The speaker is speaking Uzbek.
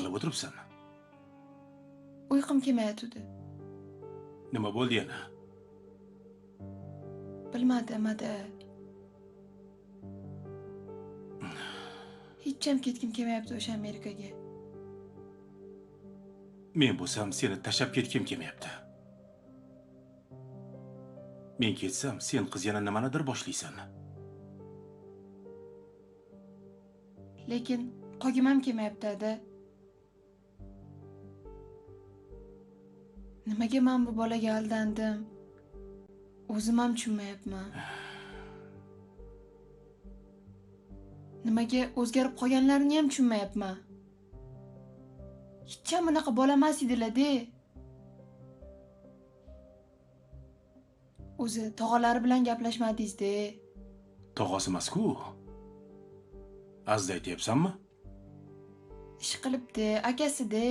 qilib o'tiribsan? Uyqum kelmayotdi. Nima bo'ldi yana? Bilmadim, ada. Hecham ketgim kelmayapti o'sha Amerikaga. Men bo'lsam seni tashlab ketgim kelmayapti. Men ketsam, sen qiz yana nimanidir boshlaysan. Lekin qolgim ham kelmayapti, ada. Nimaga men bu bolaga aldandim? O'zim ham tushunmayapman. Nimaga o'zgarib qolganlarini ham tushunmayapman. Hech ham bunaqa bola emas edilar-da. O'zi tog'alari bilan gaplashmadingiz-da. Tog'asi emas-ku. Azda aytyapsanmi? Ish qilibdi, akasi-da.